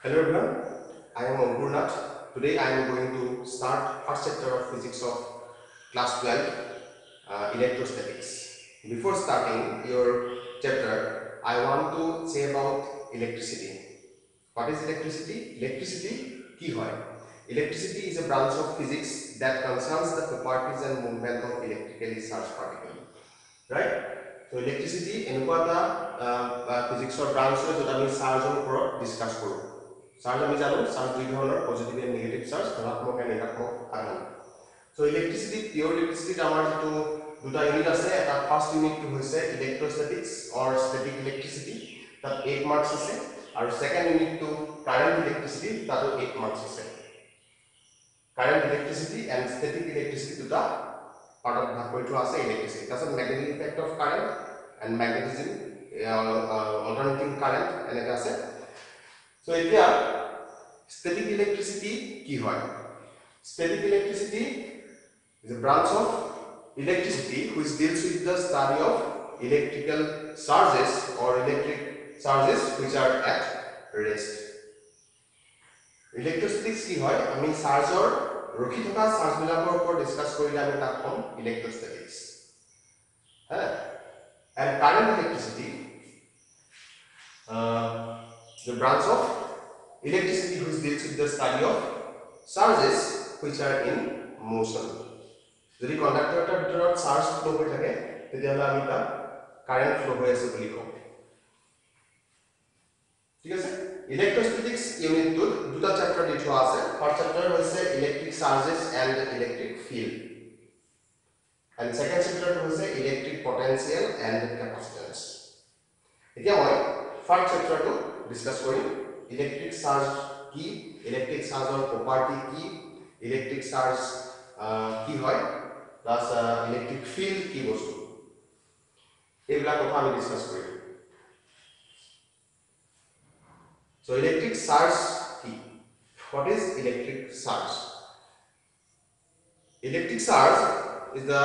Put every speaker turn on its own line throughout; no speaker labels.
Hello everyone, I am Ankur Nath. Today I am going to start first chapter of physics of class 12, electrostatics. Before starting your chapter, I want to say about electricity. What is electricity? Electricity ki hoy? Electricity is a branch of physics that concerns the properties and movement of electrically charged particles. Right? So electricity এনেকুৱা এটা physics branch হয় যত আমি চাৰ্জৰ ওপৰত discuss কৰো charge আমি জানো charge দুই ধৰণৰ পজিটিভ এণ্ড নেগেটিভ চাৰ্জ ধনাত্মক এণ্ড ঋণাত্মক আধান সো ইলেক্ট্ৰিসিটি পিওর ইলেক্ট্ৰিসিটি আমাৰ যেটো দুটা ইউনিট আছে এটা ফাৰ্স্ট ইউনিটটো হৈছে ইলেক্ট্ৰোস্ট্যাটিক্স অৰ স্ট্যাটিক ইলেক্ট্ৰিসিটি তাত 8 মাৰ্কস আছে আৰু সেকেন্ড ইউনিটটো কারেন্ট ইলেক্ট্ৰিসিটি তাতো 8 মাৰ্কস আছে কারেন্ট ইলেক্ট্ৰিসিটি এণ্ড স্ট্যাটিক ইলেক্ট্ৰিসিটি দুটা part of the point to us electricity. That's a magnetic effect of current and magnetism, alternating current, and it has it. So, here, static electricity ki hoy. Static electricity is a branch of electricity which deals with the study of electrical charges or electric charges which are at rest. Electrostatics ki hoy? I mean, charge or ৰখি থকা charge বিলাকৰ ওপৰত discuss কৰিলে আমি তাক কম ইলেক্ট্ৰোস্ট্যাটিক্স হ্যাঁ and current electricity the branch of electricity which deals with the study of charges which are in motion যদি conductor এটাৰ ভিতৰত চাৰ্জ ফ্লো হৈ থাকে তেতিয়াহ'লে আমি তাক কারেন্ট ফ্লো হৈ আছে বুলি কম ঠিক আছে Electrostatics unit to দুটা চ্যাপ্টার দি থোৱা আছে ফার্স্ট চ্যাপ্টার হৈছে electric charges and electric field and second chapter হৈছে ইলেক্ট্রিক পটেনশিয়াল এন্ড ক্যাপাসিট্যান্স এতিয়া মই ফার্স্ট চ্যাপ্টারটো ডিসকাস কৰিম ইলেক্ট্রিক চার্জ কি ইলেক্ট্রিক চার্জৰ প্ৰপাৰ্টি কি ইলেক্ট্রিক চার্জ কি হয় প্লাস ইলেক্ট্রিক ফিল্ড কি বস্তু এইবিলাক কথা আমি discuss Karim So electric charge key. What is electric charge? Electric charge is the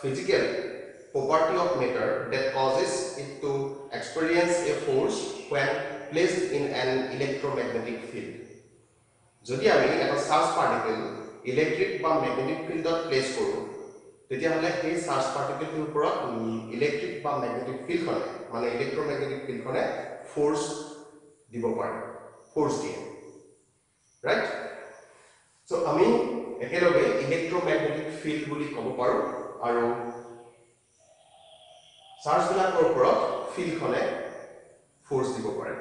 physical property of matter that causes it to experience a force when placed in an electromagnetic field. যদি আমি এটা charge particle electric বা magnetic ফিল্ডত place কৰো তেতিয়াহলে সেই charge পার্টিকেলটোৰ ওপৰত electric বা ম্যাগনেটিক ফিল্ডখনে মানে ইলেক্ট্রোম্যাগনেটিক ফিল্ডখনে ফোর্স দিব পাৰে ফোর্স দিয়ে রাইট সো আমি একেলগে ইলেক্ট্রোম্যাগনেটিক ফিল্ড বুলি ক'ব পাৰো আৰু চাৰ্জ বিলাকৰ ওপৰত ফিল্ডখনে ফোর্স দিব পাৰে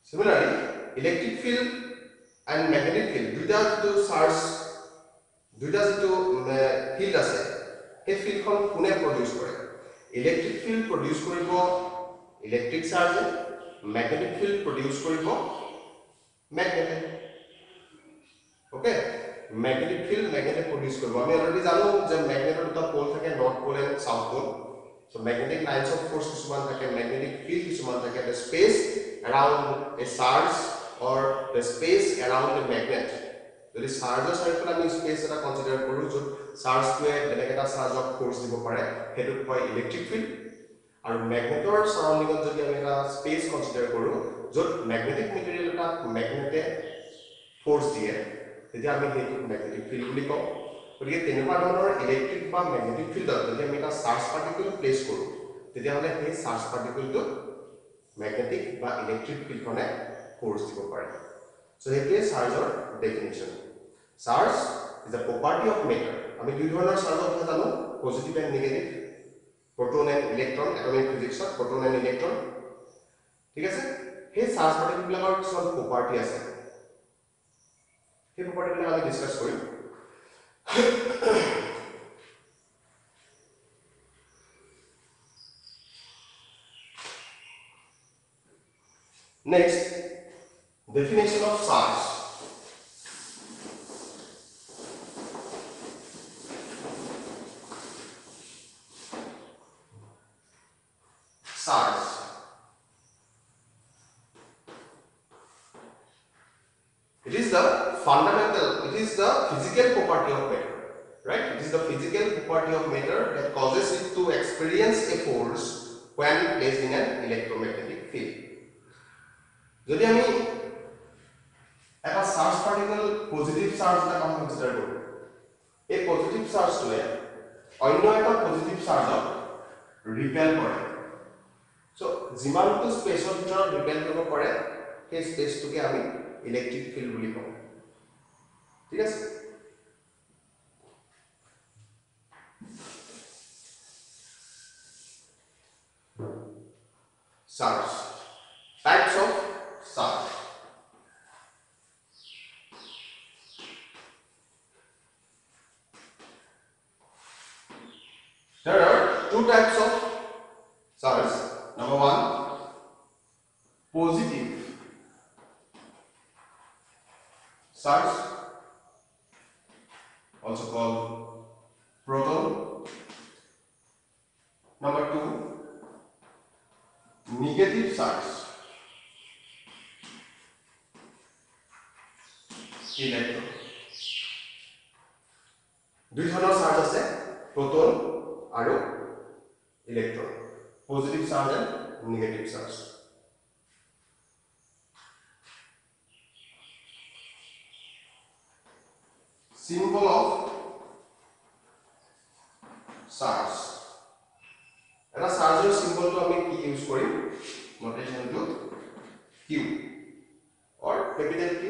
similarly electric field and magnetic field দুটা যেটো চাৰ্জ দুটা যেটো ফিল্ড আছে সেই ফিল্ডখন কোনে প্ৰডিউস কৰে ইলেক্ট্ৰিক ফিল্ড প্ৰডিউস কৰিব electric চাৰ্জে magnetic field produce koribo magnetic okay magnetic field magnetic produce koribo ami already jano je magnetor duta pole thake north pole and south pole so magnetic lines of force kisuman thake magnetic field kisuman thake the space around a charge or the space around a magnet jodi charge circle ami space eta consider koru jo charge to beleg eta charge of force dibo pare hetu koi electric field আৰু ম্যাগনেটৰ সাৰাউন্ডিংত যদি আমি এটা space consider কৰো যত magnetic material এটা ম্যাগনেটে force দিয়ে তেতিয়া আমি সেইটো ম্যাগনেটিক ফিল্ড বুলি কওঁ গতিকে তেনেকুৱা ধৰণৰ ইলেক্ট্ৰিক বা ম্যাগনেটিক ফিল্ডত যদি আমি এটা চাৰ্জ পাৰ্টিকেল প্লেস কৰো তেতিয়াহলে সেই চাৰ্জ পাৰ্টিকেলটো ম্যাগনেটিক বা ইলেক্ট্ৰিক ফিল্ডখনে ফোর্স দিব পাৰে সো হেতিয়া চাৰ্জৰ definition charge is a property of matter আমি দুই ধৰণৰ চাৰ্জৰ কথা জানো positive and negative proton and electron atomic physics of proton and electron ঠিক আছে সেই চাৰ্জ পাৰ্টিকেল বিলাকৰ কিছুমান প্ৰপাৰ্টি আছে সেই প্ৰপাৰ্টি বিলাক আমি discuss Karim next definition of charge charge it is the fundamental it is the physical property of matter right it is the physical property of matter that causes it to experience a force when placed in an electromagnetic field যদি আমি এটা charge particle positive charge এটা consider কৰো এই positive চাৰ্জটোৱে অন্য এটা positive চাৰ্জক ৰিপেল কৰে so যিমানটো স্পেচৰ ভিতৰত ৰিপেল কৰিব পাৰে সেই স্পেচটোকে আমি ইলেক্ট্ৰিক ফিল্ড বুলি কওঁ ঠিক আছে charge types of charge there are two types of charge number one positive charge also called proton number two negative charge electron দুই ধৰণৰ চাৰ্জ আছে proton আৰু electron positive charge and negative charge symbol of charge এটা চাৰ্জৰ সিম্বলটো আমি কি use কৰিম নোটেশনটো q or capital Q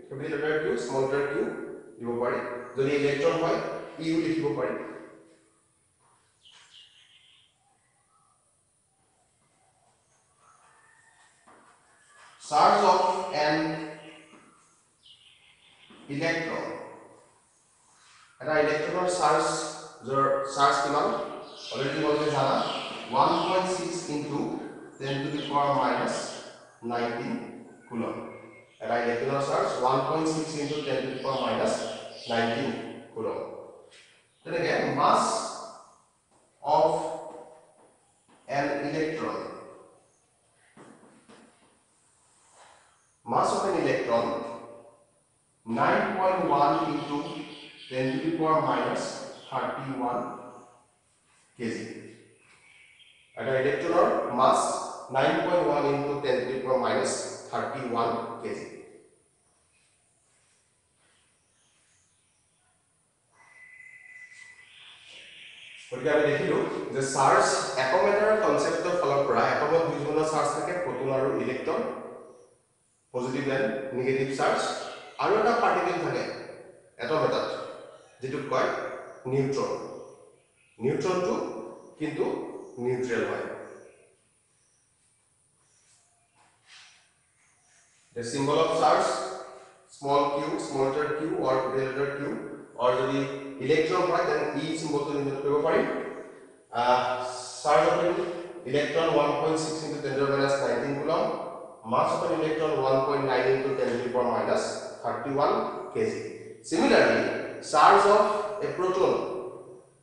capital letter Q small letter q দিব পাৰি যদি ইলেক্ট্ৰন হয় u লিখিব পাৰি charge of an electron এটা ইলেক্ট্ৰনৰ চাৰ্জ কিমান অলৰেডি বলকে জানা 1.6 into 10 to the power minus 19 coulomb eta electron charge 1.6 into 10 to the power minus 19 coulomb then again mass of an electron 9.1 into 10 to the power minus 31 kg eta electronor mass 9.1 into 10 to the power minus 31 kg ওকে আমি দেখিলো যে charge atom এটাৰ কনসেপ্টৰ ফলৰ পৰা এটমত দুই ধৰণৰ charge থাকে প্ৰটোন আৰু electron positive and negative charge আৰু এটা পাৰ্টিকল থাকে এটম এটাত যেটো কয় নিউট্ৰনটো কিন্তু নিউট্ৰেল হয় the symbol of charge small q small letter q or capital letter q or যদি electron হয় then e symbol to denote কৰিব পাৰি charge of an electron 1.6 into 10 to the minus 19 coulomb mass of an electron 1.9 into 10 to the power minus 31 kg similarly charge of a proton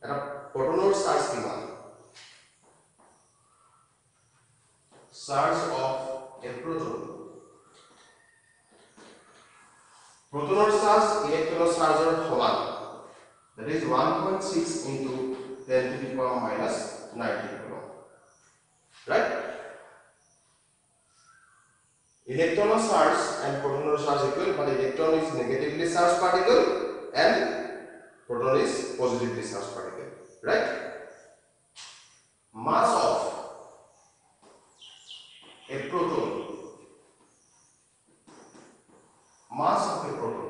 eta protonor charge kiman charge of a proton protonor charge electronor chargeor saman that is 1.6 into 10 to the power minus 19 coulomb right electronor charge and protonor charge equal but electron is negatively charged particle and proton is positively charged particle right mass of a proton mass of a proton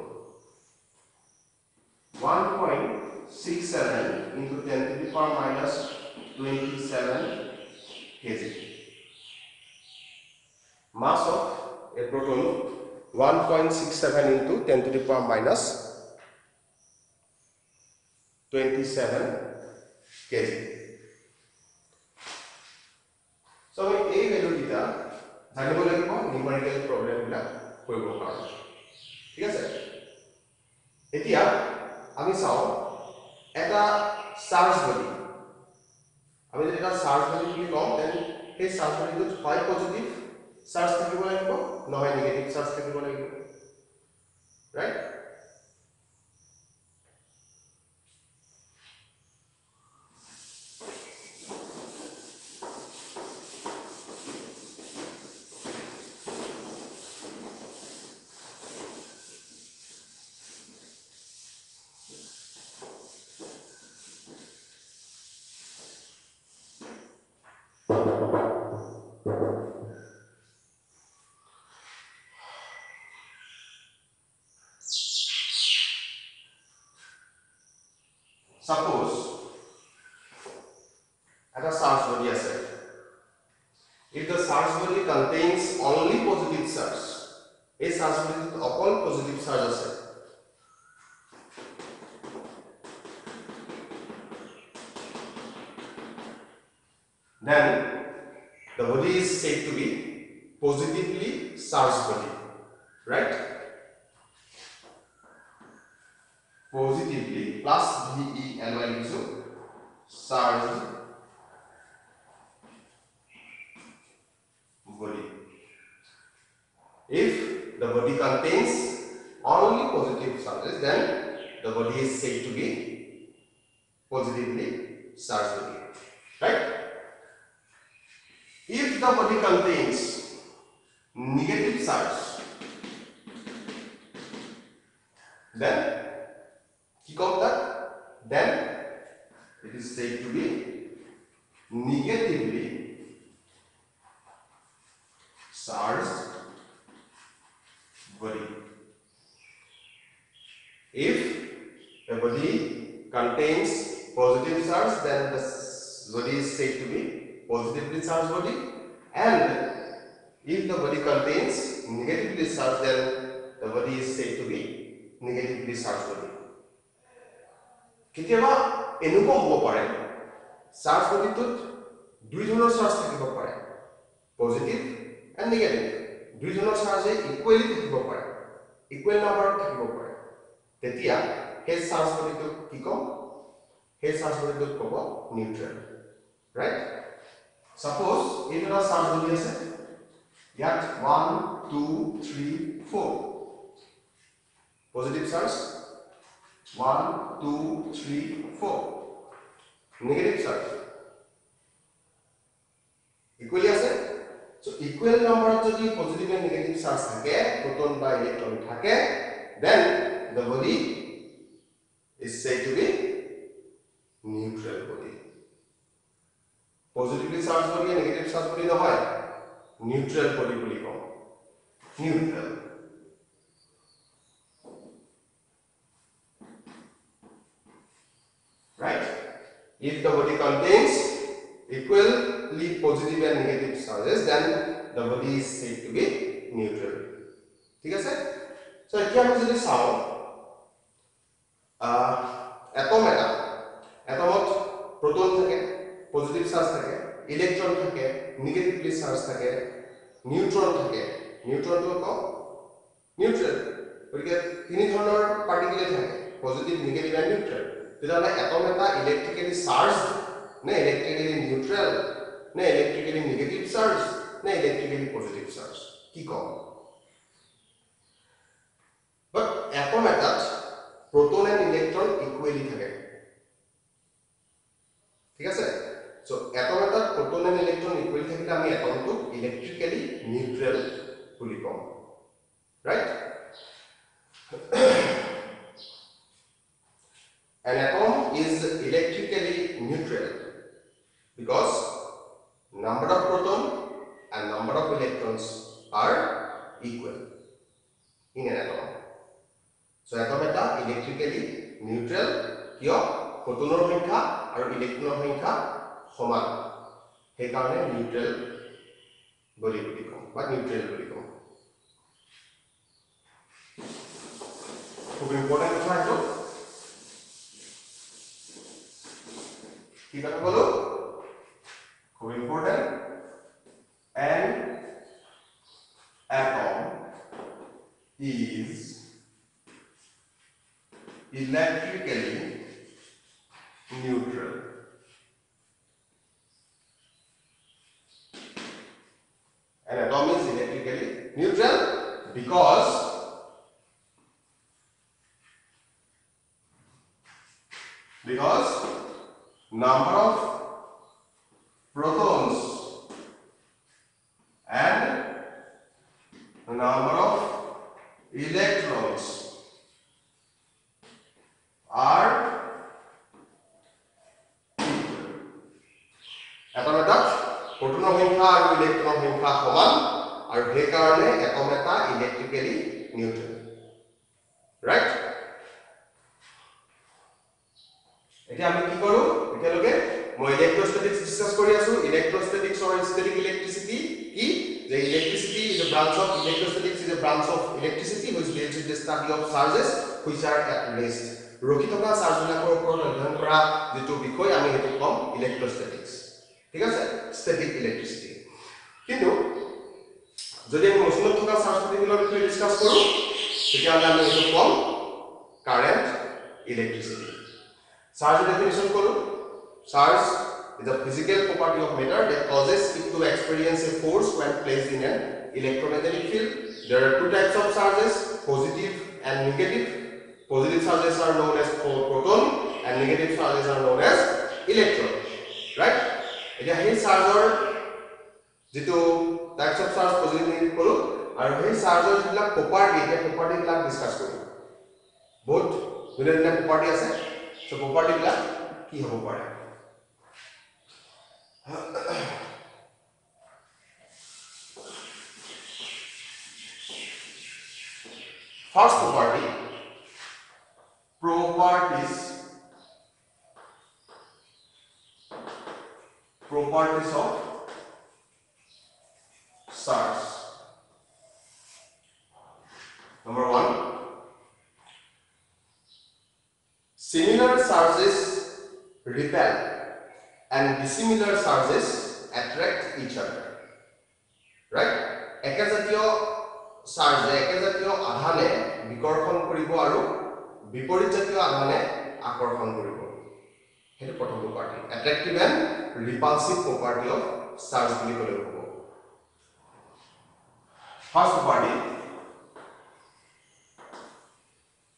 1.67 into 10 to the power minus 27 kg mass of a proton 1.67 into 10 to the power minus 27 kg so এই value কিটা জানিব লাগিব numerical problem বিলাক কৰিব কাৰণে ঠিক আছে এতিয়া আমি চাও এটা চাৰ্জ বডি আমি যদি এটা চাৰ্জ বডি বুলি কওঁ দেন সেই চাৰ্জ বডিটো হয় পজিটিভ চাৰ্জ থাকিব লাগিব নহয় নেগেটিভ চাৰ্জ থাকিব লাগিব right Suppose eta charge body ase. If the charge body contains only positive charge, a charge body okol positive charge ase, then the body is said to be positively charged body, right? Positively plus VELY is charged body. If the body contains only positive charges, then the body is said to be positively charged body, right? If the body contains negative charge, then then it is said to be negatively charged body. If a body contains positive charge, then the body is said to be positively charged body, and if the body contains negatively charged, then the body is said to be negatively charged body. কেতিয়াবা এনেকুৱা হ'ব পাৰে charge বডিটোত দুই ধৰণৰ charge থাকিব পাৰে, positive and negative. দুই ধৰণৰ চাৰ্জে ইকুৱেলি থাকিব পাৰে, ইকুৱেল নাম্বাৰত থাকিব পাৰে। তেতিয়া সেই চাৰ্জ বডিটোক কি ক'ম? সেই চাৰ্জ বডিটোক ক'ব নিউট্ৰেল, ৰাইট? সাপোজ এই ধৰণৰ চাৰ্জ বডি আছে, ইয়াত 1 2 3 4 positive charge, 1 2 3 4 negative charge equally আছে। সো ইকুৱেল নাম্বাৰত যদি পজিটিভ এণ্ড নেগেটিভ চাৰ্জ থাকে, প্ৰোটন বা ইলেক্ট্ৰন থাকে, then the body is said to be neutral body. Positively charged body and negative charged body নহয়, neutral body বুলি কওঁ, neutral. Right? If the body contains equally positive and negative charges, then the body is said to be neutral. ঠিক আছে? So এতিয়া আমি যদি চাওঁ এটমত proton থাকে, positive charge থাকে, ইলেক্ট্ৰন থাকে, নেগেটিভলি চাৰ্জ থাকে, নিউট্ৰন থাকে। নিউট্ৰনটো কওঁ নিউট্ৰেল, গতিকে তিনি ধৰণৰ পাৰ্টিকেল থাকে, পজিটিভ, নেগেটিভ এণ্ড নিউট্ৰেল। তেতিয়াহ'লে এটম এটা ইলেক্ট্ৰিকেলি চাৰ্জ নে ইলেক্ট্ৰিকেলি নিউট্ৰেল নে ইলেক্ট্ৰিকেলি নেগেটিভ চাৰ্জ নে ইলেক্ট্ৰিকেলি পজিটিভ চাৰ্জ, কি কওঁ? বাট এটম এটাত প্ৰোটন এণ্ড ইলেক্ট্ৰন ইকুৱেলি থাকে, ঠিক আছে? সো এটম এটাত প্ৰোটন এণ্ড ইলেক্ট্ৰন ইকুৱেলি থাকিলে আমি এটমটোক ইলেক্ট্ৰিকেলি নিউট্ৰেল বুলি কওঁ, right? An atom is electrically neutral because number of proton and number of electrons are equal in an atom. So atom eta electrically neutral কিয়? protonor সংখ্যা আৰু ইলেক্ট্ৰনৰ সংখ্যা সমান, সেই কাৰণে নিউট্ৰেল বডি বুলি কওঁ বা নিউট্ৰেল বুলি কওঁ। খুব ইম্পৰ্টেণ্ট কথা এইটো। কি কথা বলো? খুব important. An atom is electrically neutral. An atom is electrically neutral because number of protons and number of electrons are equal. Atom eta proton সংখ্যা আৰু electron সংখ্যা সমান আৰু সেই কাৰণে atom এটা electrically neutral, right? এতিয়া আমি কি কৰো এতিয়ালৈকে মই ইলেক্ট্ৰোস্ট্যাটিক্স ডিসকাস কৰি আছো ইলেক্ট্ৰোস্ট্যাটিক্স or static electricity কি যে electricity is a branch of electrostatics is a branch of electricity which deals with the study of charges which are at rest ৰখি থকা চাৰ্জ বিলাকৰ ওপৰত অধ্যয়ন কৰা যেটো বিষয় আমি হেতু কম ইলেক্ট্ৰোস্ট্যাটিক্স ঠিক আছে static electricity কিন্তু যদি আমি মচনত থকা চাৰ্জ পাৰ্টিকুলাৰ বিষয়ে ডিসকাস কৰো তেতিয়া আমি হেতু কম current electricity Charge definition koro. Charge is a physical property of matter that causes it to experience a force when placed in an electromagnetic field. There are two types of charges, positive and negative. Positive charges are known as proton and negative charges are known as electron. Right? Etia hei charger jito types of charge positive negative koro aru hei charger jila property la discuss koro. Both বিভিন্ন property ase. So property bila ki hobo pare first property properties of charge number 1 Similar charges repel and dissimilar charges attract each other. Right? Ekajatiyo charge, ekajatiyo adhane bikorkhon koribo aru biporitjatiyo adhane akorkhon koribo. Hetu prothom property. Attractive and repulsive property of charge boli kole hobo. First property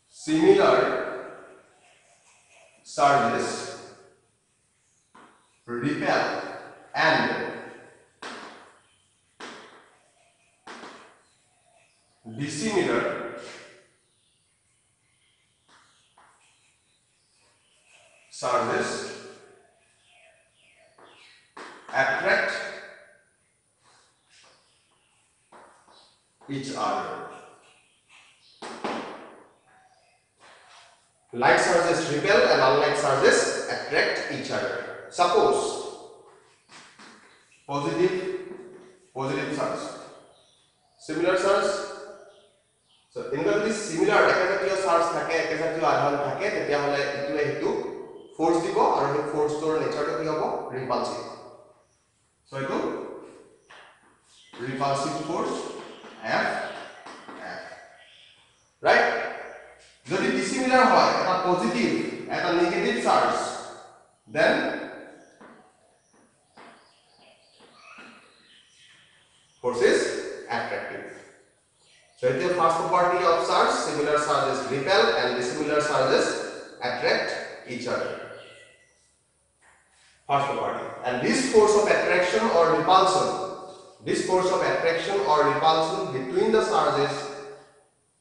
similar charges repel and dissimilar charges attract each other. Like charges repel and unlike charges attract each other. Suppose positive charge, similar charge. So in this similar ekajatiyo charge thake ekajatiyo adhan thake tetia hole itue hetu force dibo aru he force tor nature to ki hobo repulsive. So etu repulsive force F right. যদি dissimilar হয় এটা positive এটা negative charge then force is attractive. So it is the first property of charge similar charges repel and dissimilar charges attract each other. First property and this force of attraction or repulsion between the charges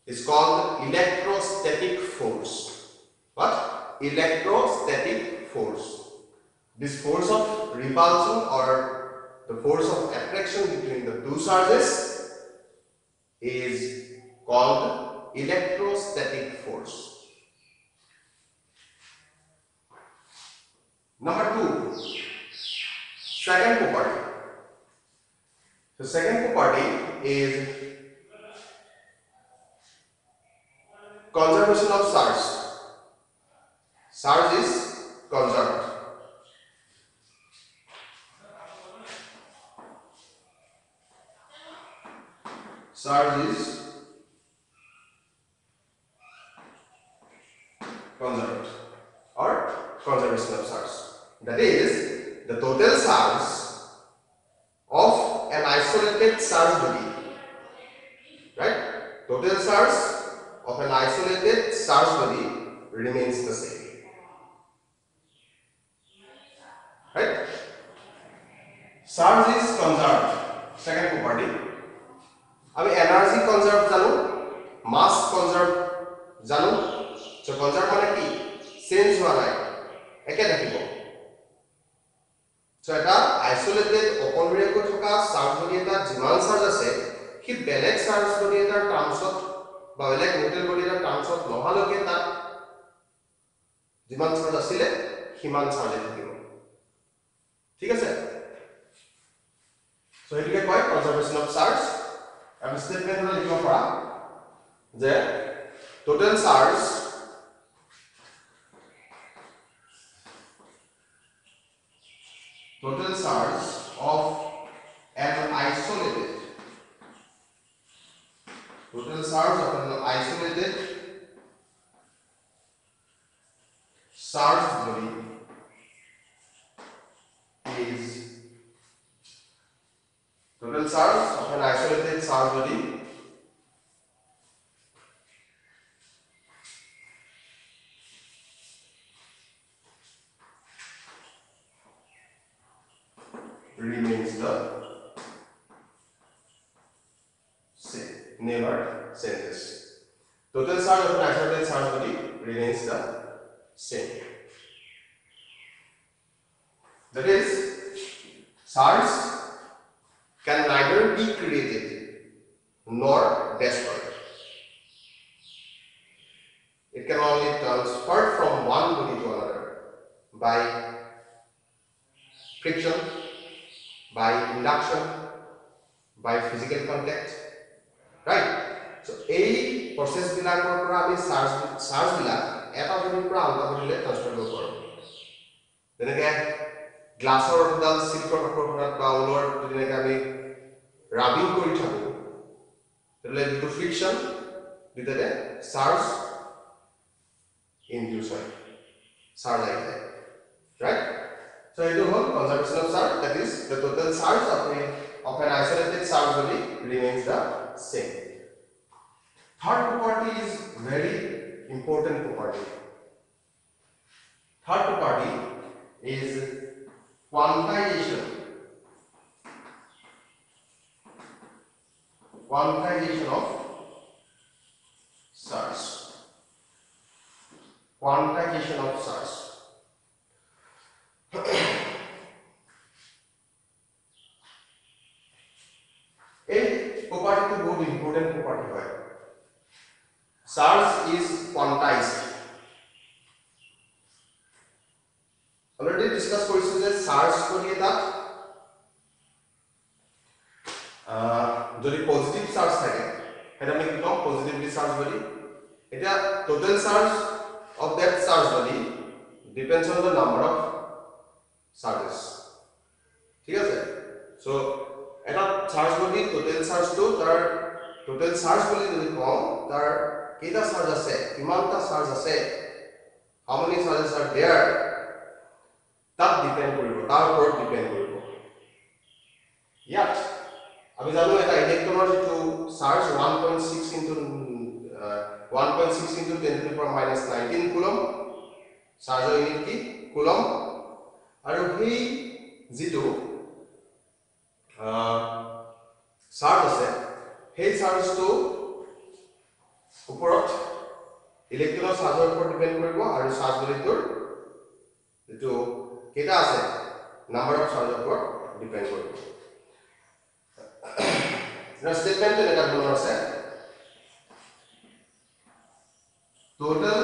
is called electrostatic force. What? Electrostatic force. This force of repulsion or the force of attraction between the two charges is called electrostatic force. Number 2, second property. The second property is conservation of charge. Charge is conserved. Charge is conserved or conservation of charge. That is the total charge of an isolated charge body. Right? Total charge of an isolated charge body remains the same. Right? Charge is conserved. Second property. Ami energy conserved jano, mass conserved jano. So conserved mane ki? Change howa nai. Eke thakibo. So eta isolated অকলৰেকৈ থকা charge body এটা যিমান charge আছে কি বেলেগ charge body এটাৰ টাৰ্মছত বা বেলেগ neutral body এটাৰ টাৰ্মছত নহালৈকে তাত যিমান চাৰ্জ আছিলে সিমান চাৰ্জে থাকিব ঠিক আছে সো এটিকে কয় কনজারভেশন অফ চার্জ আমি স্টেটমেন্ট হল লিখিব পাৰা যে total charge of an isolated charged body is total charge of an isolated charged body remains the same. Never say this. Total charge of an isolated charge body remains the same. That is, charge can neither be created nor destroyed. It can only transfer from one body to another by friction, by induction, by physical contact, right? So a process bilakor pora ami charge bilak eta body pora anta body le transfer korbo paro jeneke glassor dal silver korporat ba olor jeneke ami rubbing kori thaku tele to friction ditare charge induce hoy charge aise right so it is conservation of charge that is the total charge of an isolated charge body remains the same. Third property is very important property. Third property is quantization. Quantization of charge. Quantization of charge. A property to बहुत important property है. Charge is quantized. Already discuss करिছো যে charge কৰি এটা যদি positive charge থাকে এটা আমি কি কম পজিটিভলি চার্জ বডি এটা total charge of that charge body depends on the number of charges ঠিক আছে so এটা চার্জ বডি টোটাল চার্জ তো তার টোটাল চার্জ বডি যদি কম তার কেটা চার্জ আছে কিমানটা চার্জ আছে how many charges are there that depend কৰিব তাৰ ওপৰত ডিপেন্ড কৰিব ইয়াত আমি জানো এটা ইলেক্ট্ৰনৰ যেটো charge 1.6 into 10 to the power minus 19 coulomb চাৰ্জৰ ইউনিট কি coulomb আৰু এই যেটো চাৰ্জ আছে সেই চাৰ্জটো ওপৰত ইলেক্ট্ৰনৰ চাৰ্জৰ ওপৰত ডিপেন্ড কৰিব আৰু চাৰ্জ বডিটোৰ যেটো কেটা আছে নাম্বাৰ অফ চাৰ্জৰ ওপৰত ডিপেন্ড কৰিব The statement এটা ধৰণৰ আছে total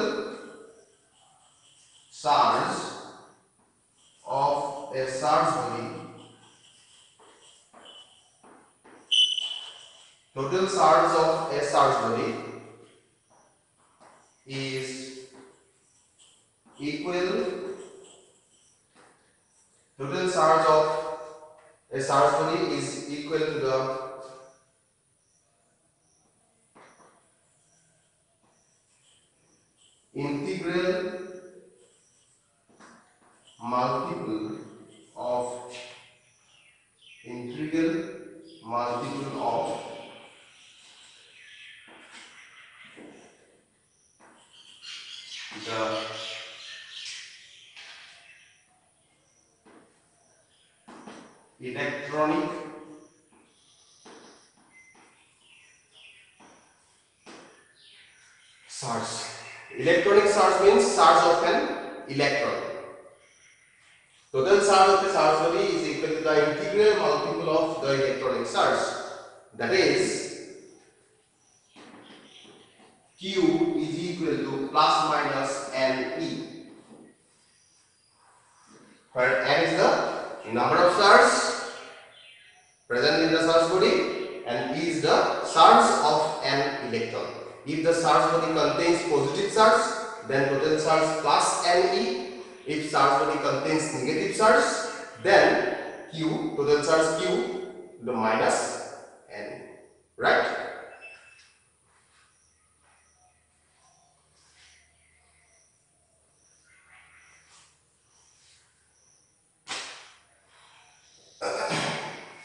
charge of a charge body is equal total charge of a charge body is equal to the integral multiple of the electronic charge. Electronic charge means charge of an electron. Total charge of the charge body is equal to the integral multiple of the electronic charge, that is Q is equal to plus minus NE, where N is the number of charge present in the charge body and E is the charge of an electron. If the charge body contains positive charge, then total charge plus NE. If charge body contains negative charge, then Q, total charge Q, the minus N, right?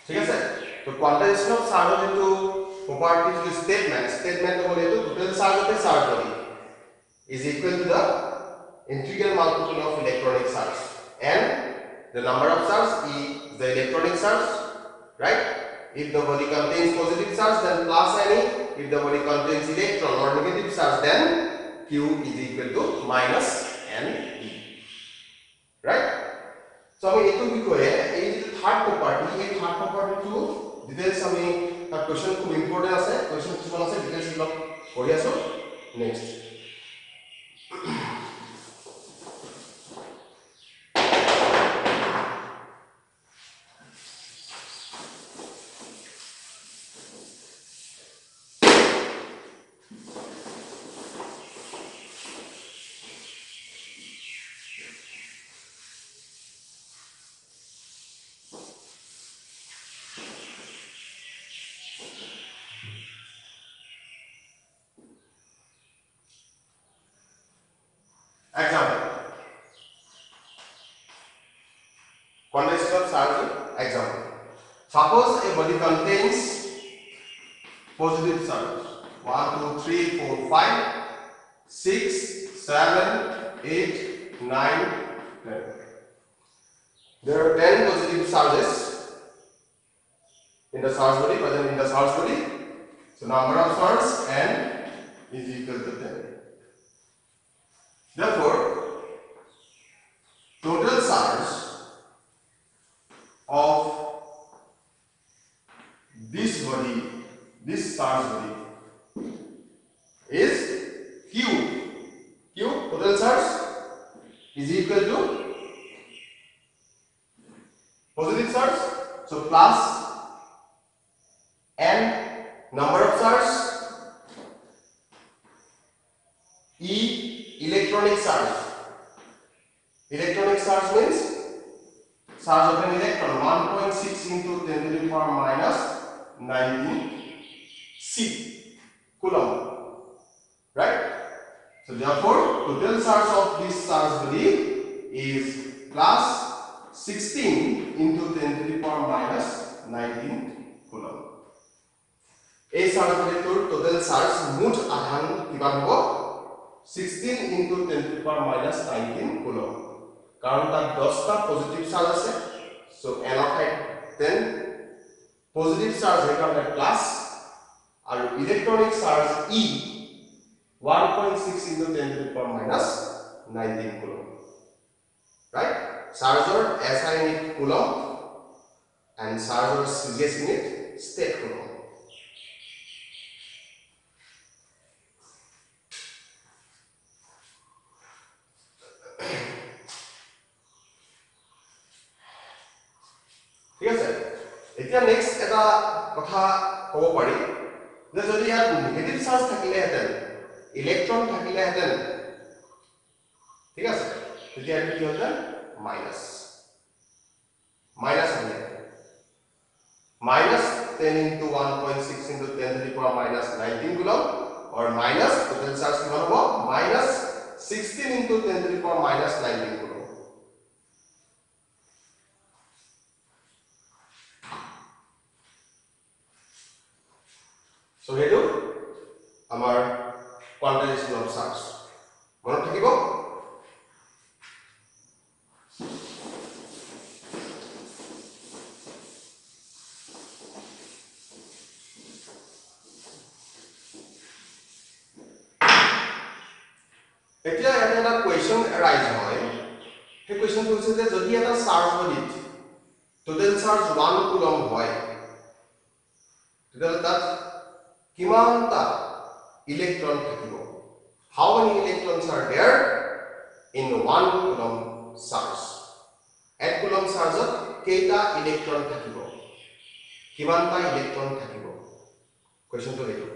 ঠিক আছে, তো quantisation of charge into properties to statement হলে তো total charge of a charge body is equal to the integral multiple of electronic charge, and the number of charge is the electronic charge, right? If the body contains positive charge, then plus Ne. If the body contains electron or negative charge, then Q is equal to minus Ne, right? So আমি এটো বিষয়ে এই যে third property, এই third property two details আমি তার question খুব important আছে, কোশ্চেন কিছুমান আছে, ডিটেইলস লক কৰি আছো। Next example, quantization of charge example. Suppose a body contains positive charge 1 2 3 4 5 6 7 8 9 10. There are 10 positive charges in the charge body, present in the charge body. So number of charges N is equal to 10. Therefore, total charge of this body, this charge body, is Q. Q, total charge, is equal to positive charge, so plus N, number of charge, E, electronic charge. Electronic charge means charge of an electron 1.6 into 10 to the power minus 19 C coulomb, right? So therefore, total charge of this charge body is plus 16 into 10 to the power minus 19 coulomb. A charge body total charge মুঠ আধান কিমান হ'ব? 16 into 10 to the power minus 19 coulomb. কারণ তার 10টা positive charge আছে, so n of 10 positive charge এখানে plus R electronic charge E 1.6 into 10 to the power minus 19 coulomb, right? Charger SI unit coulomb and charger CS unit state coulomb. ঠিক আছে, এতিয়া next এটা কথা ক'ব পাৰি যে যদি ইয়াত নেগেটিভ চাৰ্জ থাকিলেহেঁতেন, ইলেক্ট্ৰন থাকিলেহেঁতেন, ঠিক আছে, তেতিয়া এইটো কি হ'লহেঁতেন? মাইনাছ আহিলে minus 10 into 1.6 into 10 to the power minus 19 coulomb, or minus total charge কিমান হ'ব? minus 16 into 10 to the power minus 19 coulomb. So here do our quantization of charge. মনত থাকিব? এতিয়া এটা কোৱেশ্চন এৰাইজ হয়, সেই কোৱেশ্চনটো হৈছে যে যদি এটা চাৰ্জ বডিত total charge 1 coulomb হয় total that kimanta electron থাকিব how many electrons are there in 1 coulomb charge at coulomb charge কেইটা electron থাকিব kimanta electron থাকিব question to hetu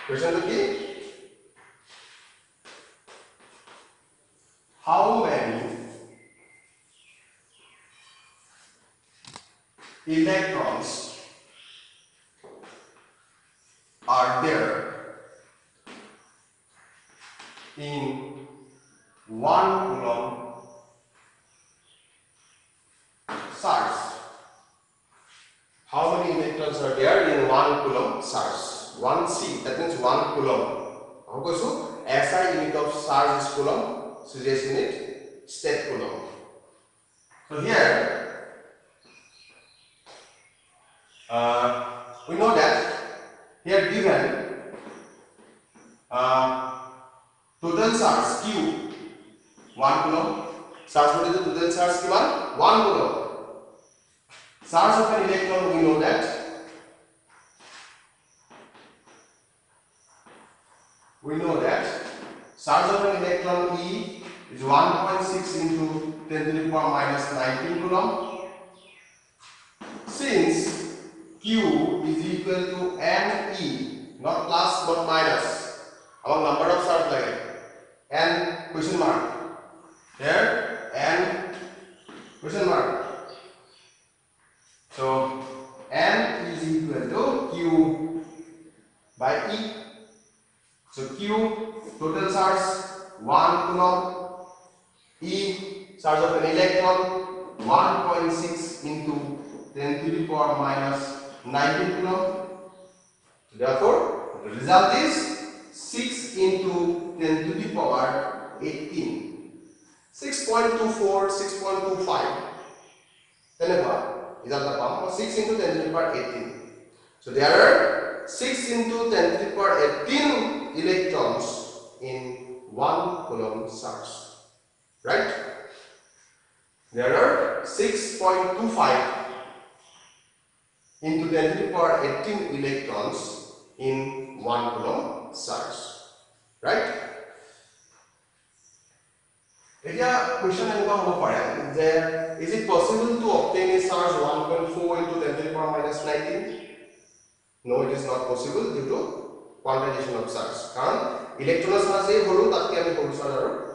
question to ki how many electrons are there in 1 coulomb charge how many electrons are there in 1 coulomb charge 1c that means 1 coulomb how koisu SI unit of charge is coulomb CS unit state coulomb so here we know that here given total charge q 1 coulomb charge what is the total charge kiman 1 coulomb charge of an electron we know that charge of an electron E is 1.6 into 10 to the power minus 19 coulomb since Q is equal to NE not plus not minus our number of charge like N question mark here N question mark so N is equal to Q by E so Q total charge 1 coulomb E charge of an electron 1.6 into 10 to the power minus 19 coulomb therefore the result is 6 into 10 to the power 18 6.24 6.25 teneba result the power 6 into 10 to the power 18 so there are 6 into 10 to the power 18 electrons in 1 coulomb charge right there are 6.25 into 10 to the power 18 electrons in 1 coulomb charge right etia question enka hobo pare je is it possible to obtain a charge 1.4 into 10 to the power minus 19 no it is not possible due to quantization of charge karon electron charge e holu tatke ami horu charge aru